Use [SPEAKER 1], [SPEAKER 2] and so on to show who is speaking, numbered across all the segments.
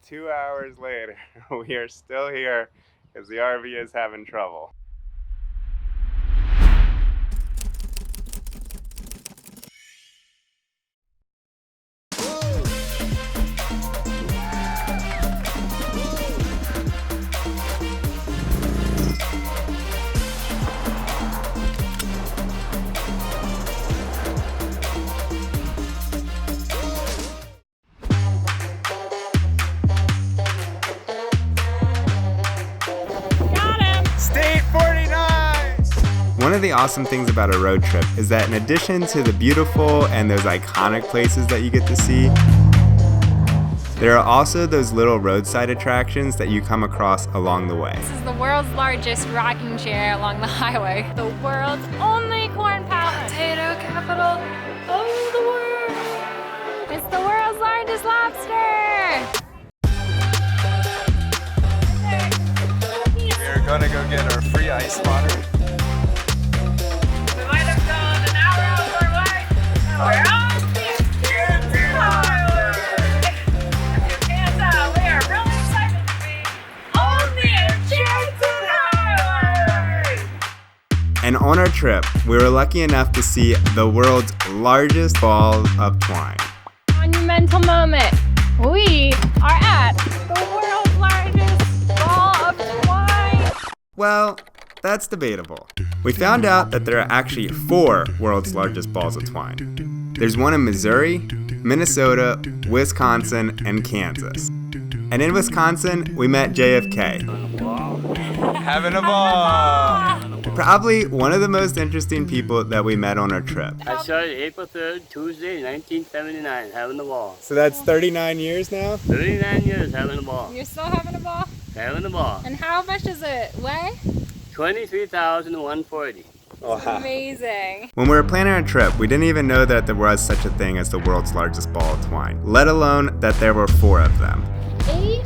[SPEAKER 1] 2 hours later, we are still here because the RV is having trouble. One of the awesome things about a road trip is that in addition to the beautiful and those iconic places that you get to see, there are also those little roadside attractions that you come across along the way.
[SPEAKER 2] This is the world's largest rocking chair along the highway. The world's only corn potato capital of the world. It's the world's largest lobster.
[SPEAKER 1] We're gonna go get our free ice water.
[SPEAKER 2] We're on the Enchanted Highway! If you can't tell, we are really excited to be on the Enchanted Highway!
[SPEAKER 1] And on our trip, we were lucky enough to see the world's largest ball of twine.
[SPEAKER 2] Monumental moment. We are at the world's largest ball of twine.
[SPEAKER 1] Well, that's debatable. We found out that there are actually 4 world's largest balls of twine. There's one in Missouri, Minnesota, Wisconsin, and Kansas. And in Wisconsin, we met JFK. Having a ball! Probably one of the most interesting people that we met on our trip.
[SPEAKER 3] I started April 3rd, Tuesday, 1979, having a ball.
[SPEAKER 1] So that's 39 years now?
[SPEAKER 3] 39 years having a ball.
[SPEAKER 2] You're still having a ball?
[SPEAKER 3] Having a ball.
[SPEAKER 2] And how much does it weigh?
[SPEAKER 3] 23,140.
[SPEAKER 2] Amazing.
[SPEAKER 1] When we were planning our trip, we didn't even know that there was such a thing as the world's largest ball of twine, let alone that there were 4 of them.
[SPEAKER 2] 8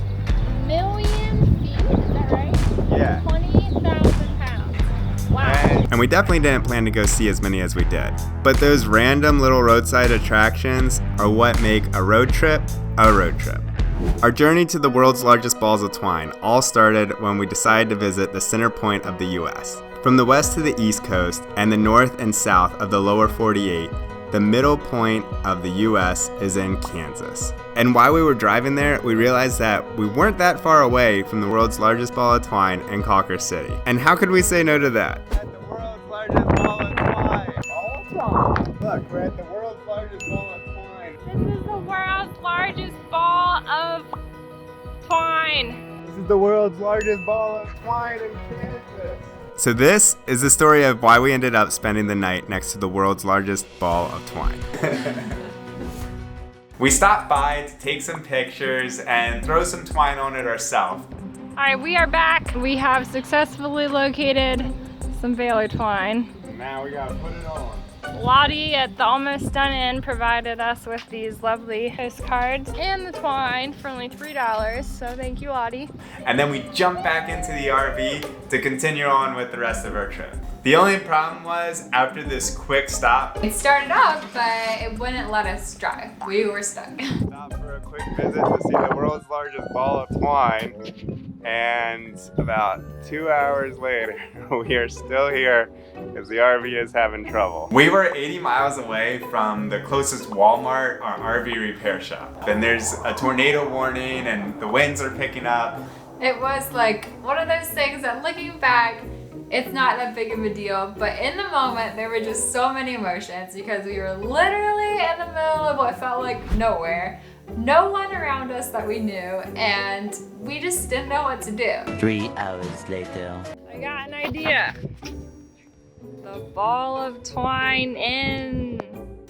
[SPEAKER 2] million feet, is that right?
[SPEAKER 1] Yeah.
[SPEAKER 2] 20,000 pounds. Wow.
[SPEAKER 1] And we definitely didn't plan to go see as many as we did. But those random little roadside attractions are what make a road trip a road trip. Our journey to the world's largest balls of twine all started when we decided to visit the center point of the US. From the west to the east coast and the north and south of the lower 48, the middle point of the US is in Kansas. And while we were driving there, we realized that we weren't that far away from the world's largest ball of twine in Cawker City. And how could we say no to that? At the world's largest ball of twine. Ball of twine. Look, we're at the world's largest ball of twine.
[SPEAKER 2] This is the world's largest ball of twine.
[SPEAKER 1] This is the world's largest ball of twine in Kansas. So this is the story of why we ended up spending the night next to the world's largest ball of twine. We stopped by to take some pictures and throw some twine on it ourselves.
[SPEAKER 2] All right, we are back. We have successfully located some baler twine.
[SPEAKER 1] Now we gotta put it on.
[SPEAKER 2] Lottie at the Almost Done Inn provided us with these lovely postcards and the twine for only $3, so thank you, Lottie.
[SPEAKER 1] And then we jumped back into the RV to continue on with the rest of our trip. The only problem was, after this quick stop,
[SPEAKER 2] It started up, but it wouldn't let us drive. We were stuck.
[SPEAKER 1] Stop for a quick visit to see the world's largest ball of twine. And about 2 hours later, we are still here because the RV is having trouble. We were 80 miles away from the closest Walmart or RV repair shop. And there's a tornado warning and the winds are picking up.
[SPEAKER 2] It was like one of those things that, looking back, it's not that big of a deal, but in the moment there were just so many emotions because we were literally in the middle of what felt like nowhere. No one around us that we knew, and we just didn't know what to do.
[SPEAKER 3] 3 hours later.
[SPEAKER 2] I got an idea. The ball of twine in.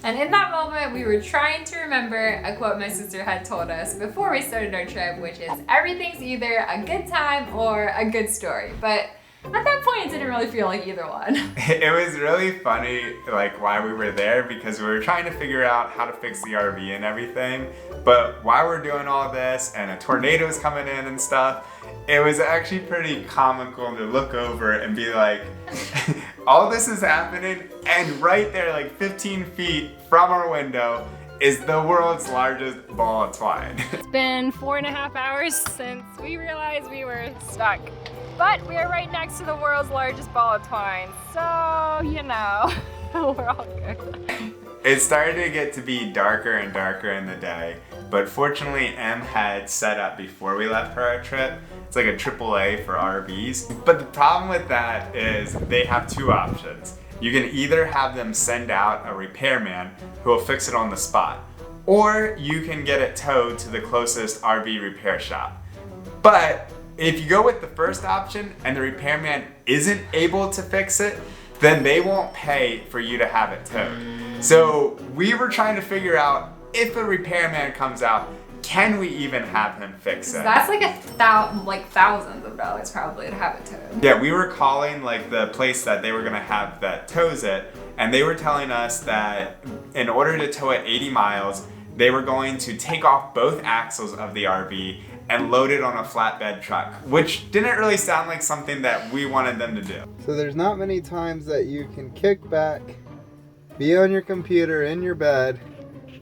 [SPEAKER 2] And in that moment, we were trying to remember a quote my sister had told us before we started our trip, which is, everything's either a good time or a good story. But at that point, it didn't really feel like either one.
[SPEAKER 1] It was really funny, like, why we were there, because we were trying to figure out how to fix the RV and everything. But while we're doing all this and a tornado was coming in and stuff, it was actually pretty comical to look over and be like, all this is happening, and right there, like 15 feet from our window, is the world's largest ball of twine.
[SPEAKER 2] It's been 4.5 hours since we realized we were stuck. But we are right next to the world's largest ball of twine, so you know, we're all good.
[SPEAKER 1] It started to get to be darker and darker in the day, but fortunately Em had set up before we left for our trip. It's like a AAA for RVs. But the problem with that is they have two options. You can either have them send out a repairman who will fix it on the spot, or you can get it towed to the closest RV repair shop. But if you go with the first option and the repairman isn't able to fix it, then they won't pay for you to have it towed. So we were trying to figure out, if a repairman comes out, can we even have him fix it?
[SPEAKER 2] That's like thousands of dollars probably to have it towed.
[SPEAKER 1] Yeah, we were calling like the place that they were gonna have that tows it, and they were telling us that in order to tow it 80 miles, they were going to take off both axles of the RV and load it on a flatbed truck, which didn't really sound like something that we wanted them to do.
[SPEAKER 4] So there's not many times that you can kick back, be on your computer in your bed,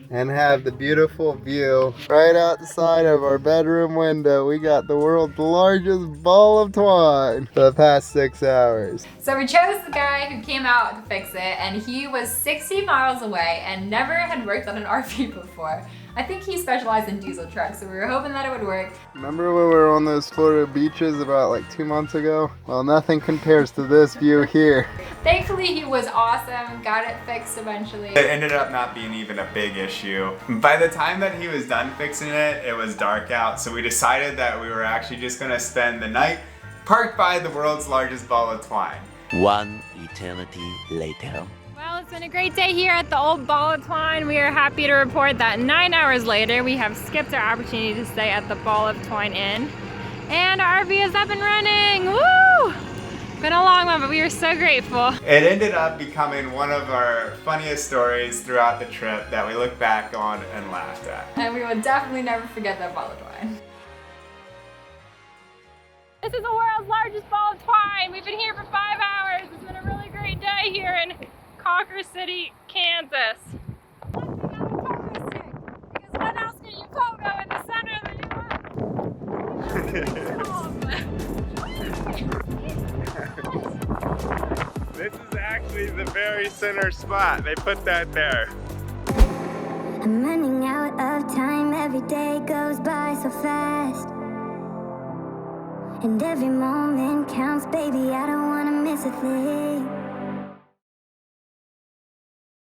[SPEAKER 4] and have the beautiful view right outside of our bedroom window. We got the world's largest ball of twine for the past 6 hours.
[SPEAKER 2] So we chose the guy who came out to fix it, and he was 60 miles away and never had worked on an RV before. I think he specialized in diesel trucks, so we were hoping that it would work.
[SPEAKER 4] Remember when we were on those Florida beaches about like 2 months ago? Well, nothing compares to this view here.
[SPEAKER 2] Thankfully, he was awesome, got it fixed eventually.
[SPEAKER 1] It ended up not being even a big issue. By the time that he was done fixing it, it was dark out, so we decided that we were actually just gonna spend the night parked by the world's largest ball of twine.
[SPEAKER 5] One eternity later.
[SPEAKER 2] Well, it's been a great day here at the old ball of twine. We are happy to report that 9 hours later, we have skipped our opportunity to stay at the Ball of Twine Inn. And our RV is up and running, woo! Been a long one, but we are so grateful.
[SPEAKER 1] It ended up becoming one of our funniest stories throughout the trip that we look back on and laughed at.
[SPEAKER 2] And we will definitely never forget that ball of twine. This is the world's largest ball of twine. We've been here for 5 hours. It's been a really great day here in Cawker City, Kansas. Because what else can you photo in the center of the
[SPEAKER 1] This is actually the very center spot. They put that there.
[SPEAKER 6] I'm running out of time. Every day goes by so fast, and every moment counts, baby. I don't wanna miss a thing.